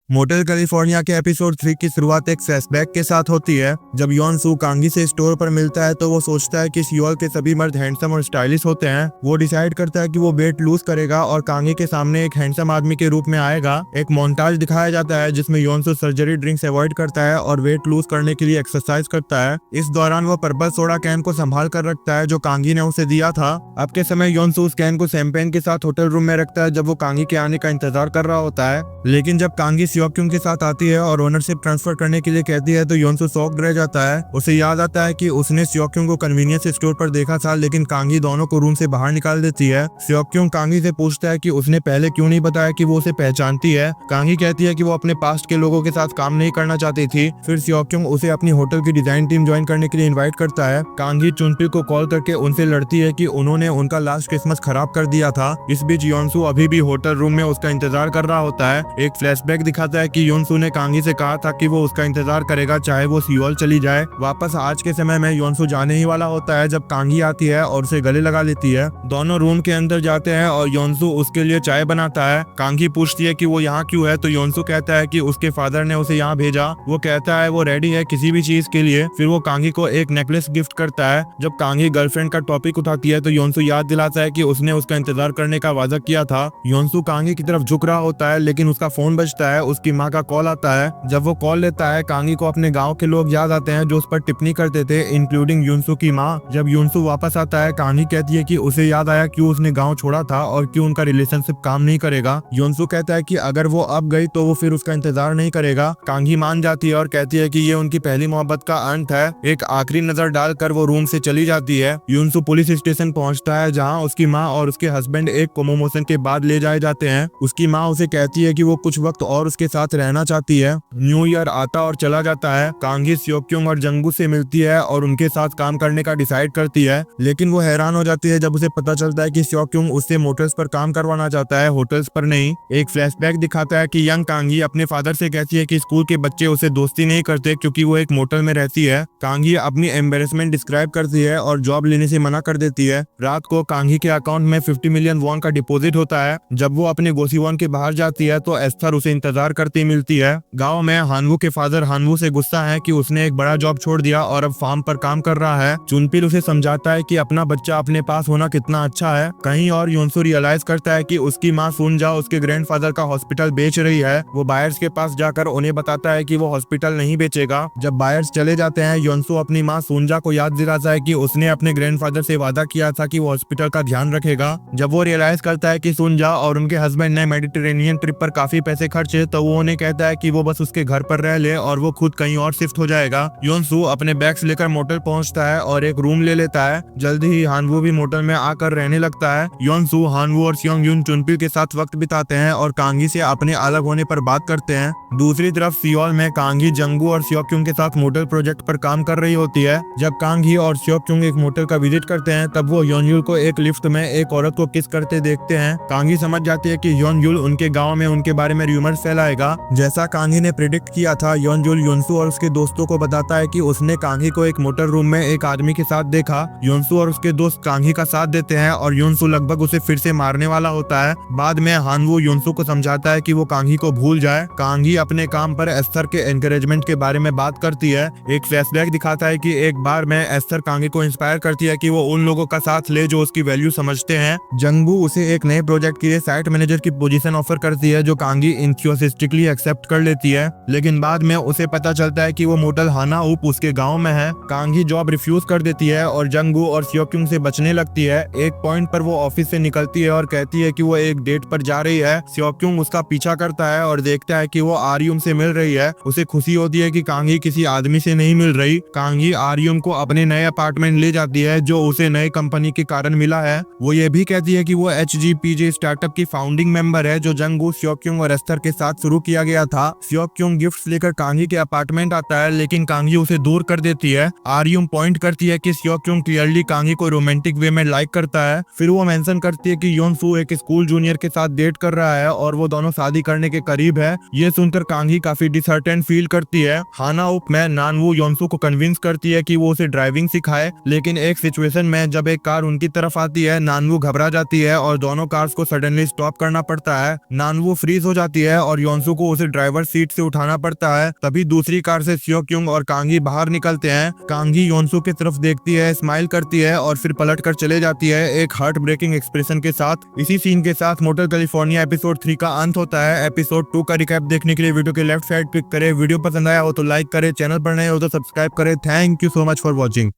Motel California के episode 3 की शुरुआत एक फ्लैशबैक के साथ होती है। जब यॉन सू कांगी से स्टोर पर मिलता है तो वो सोचता है कि सियोल के सभी मर्द हैंडसम और स्टाइलिश होते हैं। वो डिसाइड करता है कि वो वेट लूज करेगा और कांगी के सामने एक हैंडसम आदमी के रूप में आएगा। एक मोन्टाज दिखाया जाता है जिसमें यॉन सू सर्जरी ड्रिंक्स अवॉइड करता है और वेट लूज करने के लिए एक्सरसाइज करता है। इस दौरान वो पर्पल सोडा कैन को संभाल कर रखता है जो कांगी ने उसे दिया था। अब के समय यॉन सू उस कैन को शैंपेन के साथ होटल रूम में रखता है जब वो कांगी के आने का इंतजार कर रहा होता है। लेकिन जब कांगी सियोक्यूंग के साथ आती है और ओनरशिप ट्रांसफर करने के लिए कहती है तो योनसू शॉक्ड रह जाता है। उसे याद आता है कि उसने सियोक्यूंग को कन्वीनियंस स्टोर पर देखा था, लेकिन कांगी दोनों को रूम से बाहर निकाल देती है। सियोक्यूंग कांगी से पूछता है कि उसने पहले क्यों नहीं बताया कि वो उसे पहचानती है। कांगी कहती है कि वो अपने पास्ट के लोगों के साथ काम नहीं करना चाहती थी। फिर सियोक्यूंग उसे अपनी होटल की डिजाइन टीम ज्वाइन करने के लिए इन्वाइट करता है। कांगी चुनपी को कॉल करके उनसे लड़ती है कि उन्होंने उनका लास्ट क्रिसमस खराब कर दिया था। इस बीच योनसू अभी भी होटल रूम में उसका इंतजार कर रहा होता है। एक फ्लैशबैक दिखाता है कि योनसू ने कांगी से कहा था कि वो उसका इंतजार करेगा चाहे वो सियोल चली जाए। वापस आज के समय में योनसू जाने ही वाला होता है जब कांगी आती है और उसे गले लगा लेती है। दोनों रूम के अंदर जाते हैं और योनसू उसके लिए चाय बनाता है। कांगी पूछती है कि वो यहाँ क्यों है तो योनसू कहता है कि उसके फादर ने उसे यहाँ भेजा। वो कहता है वो रेडी है किसी भी चीज के लिए। फिर वो कांगी को एक नेकलेस गिफ्ट करता है। जब कांगी गर्लफ्रेंड का टॉपिक उठाती है तो योनसू याद दिलाता है कि उसने उसका इंतजार करने का वादा किया था। योनसू कांगी की तरफ झुक रहा होता है लेकिन उसका फोन बजता है। उसकी माँ का कॉल आता है। जब वो कॉल लेता है कांगी को अपने गांव के लोग याद आते हैं जो उस पर टिप्पणी करते थे, इंक्लूडिंग युनसू की माँ। जब युनसू वापस आता है कांगी कहती है कि उसे याद आया क्यों उसने गांव छोड़ा था और क्यों उनका रिलेशनशिप काम नहीं करेगा। युनसू कहता है कि अगर वो अब गई तो वो फिर उसका इंतजार नहीं करेगा। कांगी मान जाती है और कहती है कि ये उनकी पहली मोहब्बत का अंत है। एक आखिरी नजर डालकर वो रूम से चली जाती है। युनसू पुलिस स्टेशन पहुंचता है जहाँ उसकी माँ और उसके हस्बैंड एक कोमोमोशन के बाद ले जाए जाते हैं। उसकी माँ उसे कहती है कि वो कुछ वक्त और उसके साथ रहना चाहती है। न्यू ईयर आता और चला जाता है। कांगी सियोक्यूंग और जंगू से मिलती है और उनके साथ काम करने का डिसाइड करती है, लेकिन वो हैरान हो जाती है जब उसे पता चलता है कि सियोक्यूंग उससे मोटर्स पर काम करवाना चाहता है, होटल्स पर नहीं। एक फ्लैशबैक दिखाता है कि यंग कांगी अपने फादर से कहती है कि स्कूल के बच्चे उसे दोस्ती नहीं करते क्योंकि वो एक मोटल में रहती है। कांगी अपनी एम्बेरसमेंट डिस्क्राइब करती है और जॉब लेने से मना कर देती है। रात को कांगी के अकाउंट में 50 मिलियन वॉन का डिपॉजिट होता है। जब वो अपने गोसीवॉन के बाहर जाती है तो एस्थर उसे इंतजार करती मिलती है। गाँव में हानवू के फादर हानवू से गुस्सा है कि उसने एक बड़ा जॉब छोड़ दिया और अब फार्म पर काम कर रहा है। चुनपिल उसे समझाता है कि अपना बच्चा अपने पास होना कितना अच्छा है। कहीं और योनसू रियलाइज करता है कि उसकी माँ सुनजा उसके ग्रैंडफादर का हॉस्पिटल बेच रही है। वो बायर्स के पास जाकर उन्हें बताता है कि वो हॉस्पिटल नहीं बेचेगा। जब बायर्स चले जाते हैं योनसू अपनी माँ सुनजा को याद दिलाता है कि उसने अपने ग्रैंडफादर से वादा किया था कि वो हॉस्पिटल का ध्यान रखेगा। जब वो रियलाइज करता है कि सुनजा और उनके हस्बैंड ने मेडिटेरेनियन ट्रिप पर काफी पैसे खर्चे तो वो उन्हें कहता है कि वो बस उसके घर पर रह ले और वो खुद कहीं और शिफ्ट हो जाएगा। योनसू अपने बैग्स लेकर मोटल पहुंचता है और एक रूम ले लेता है। जल्दी ही हानवू भी मोटल में आकर रहने लगता है। योनसू हानवू और सियोंग यून चुनपिल के साथ वक्त बिताते हैं और कांगी से अपने अलग होने पर बात करते हैं। दूसरी तरफ सियोल में कांगी जंगू और सियोक्यूंग के साथ मोटल प्रोजेक्ट पर काम कर रही होती है। जब कांगी और सियोक्यूंग एक मोटल का विजिट करते हैं तब वो योनयुल को एक लिफ्ट में एक औरत को किस करते देखते हैं। कांगी समझ जाती है कि योनयुल उनके गाँव में उनके बारे में र्यूमर्स फैलाएगा। जैसा कांगी ने प्रिडिक्ट किया था योनयुल योनसू और उसके दोस्तों को बताता है कि उसने कांगी को एक मोटर रूम में एक आदमी के साथ देखा। योनसू और उसके दोस्त कांगी का साथ देते हैं और योनसू लगभग उसे फिर से मारने वाला होता है। बाद में हानवू योनसू को समझाता है कि वो कांगी को भूल जाए। कांगी अपने काम पर एस्थर के एनकरेजमेंट के बारे में बात करती है। एक फ्लैशबैक दिखाता है कि एक बार में एस्थर कांगी को इंस्पायर करती है कि वो उन लोगों का साथ ले जो उसकी वैल्यू समझते हैं। जंगू उसे एक नए प्रोजेक्ट के लिए साइट मैनेजर की पोजीशन ऑफर करती है जो कांगी इंथुसिस्टिकली एक्सेप्ट कर लेती है, लेकिन बाद में उसे पता चलता है कि वो मोटल हाना उप उसके गांव में है। कांगी जॉब रिफ्यूज कर देती है और जंगू और सियोक्यूंग से बचने लगती है। एक पॉइंट पर वो ऑफिस से निकलती है और कहती है कि वो एक डेट पर जा रही है। सियोक्यूंग उसका पीछा करता है और देखता है कि वो आर्युम से मिल रही है। उसे खुशी होती है कि कांगी किसी आदमी से नहीं मिल रही। कांगी आर्युम को अपने नए अपार्टमेंट ले जाती है जो उसे नए कंपनी के कारण मिला है। वो ये भी कहती है कि वो HGPJ स्टार्टअप की फाउंडिंग मेंबर है जो जंगू सियोक्यूंग और एस्थर के साथ शुरू किया गया था। सियोक्यूंग गिफ्ट्स लेकर कांगी के अपार्टमेंट आता है लेकिन कांगी उसे दूर कर देती है। आर्युम पॉइंट करती है कि सियोक्यूंग क्लियरली कांगी को रोमांटिक वे में लाइक करता है। फिर वो मेंशन करती है कि योनसू एक स्कूल जूनियर के साथ डेट कर रहा है और वो दोनों शादी करने के करीब है। ये सुनकर कांगी काफी डिसहर्टेंड फील करती है। हाना उप में नानवू योनसू को कन्विंस करती है कि वो उसे ड्राइविंग सिखाए, लेकिन एक सिचुएशन में जब एक कार उनकी तरफ आती है नानवू घबरा जाती है और दोनों कार्स को सडनली स्टॉप करना पड़ता है। नानवू फ्रीज हो जाती है और योनसू को उसे ड्राइवर सीट से उठाना पड़ता है। तभी दूसरी कार से सियो क्योंग और कांगी बाहर निकलते हैं। कांगी योनसू की तरफ देखती है, स्माइल करती है और फिर पलट कर चले जाती है एक हार्ट ब्रेकिंग एक्सप्रेशन के साथ। इसी सीन के साथ मोटल कैलिफोर्निया एपिसोड 3 का अंत होता है। एपिसोड 2 का रिकैप देखने के लिए वीडियो के लेफ्ट साइड क्लिक करें। वीडियो पसंद आया हो तो लाइक करें, चैनल पर नए हो तो सब्सक्राइब करें। Thank you so much for watching.